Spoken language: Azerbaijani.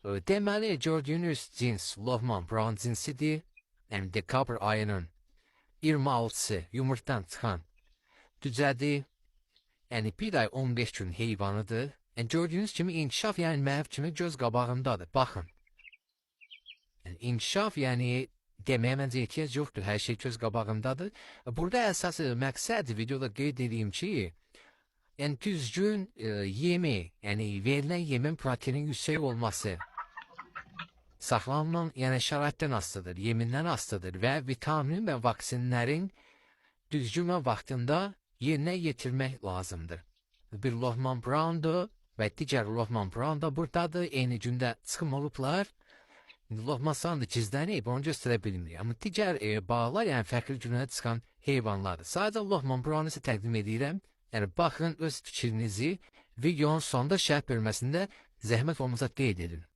Deməli, gördüyünüz cins Lohman Brown cinsidir. Yəni dekabr ayının 26-sı yumurtadan çıxan düzədir. Yəni bir ay 15 gün heyvanıdır. Yəni gördüyünüz kimi inkişaf yəni mənim kimi göz qabağımdadır. Baxın. Yəni inkişaf yəni deməyə məncə ehtiyac yoxdur. Hər şey göz qabağımdadır. Burada əsas məqsəd videoda qeyd edeyim ki, yəni düzgün yemi, yəni verilən yemin proteinin yüksək olması saxlanılan yəni şəraitdən asılıdır, yemindən asılıdır və vitamin və vaksinlərin düzgün və vaxtında yerinə yetirmək lazımdır. Bir Lohman Brown'dur və digər Lohman Brown da buradadır. Eyni gündə çıxım olublar. Lohman Brown da gizlənib, onu göstərə bilmirik. Amma digər bağlar yəni fərqli günlərdə çıxan heyvanlardır. Sadəcə Lohman Brown'u isə təqdim edirəm. Yəni baxın öz fikrinizi videonun sonunda şərh bölməsində zəhmət olmasa qeyd edin.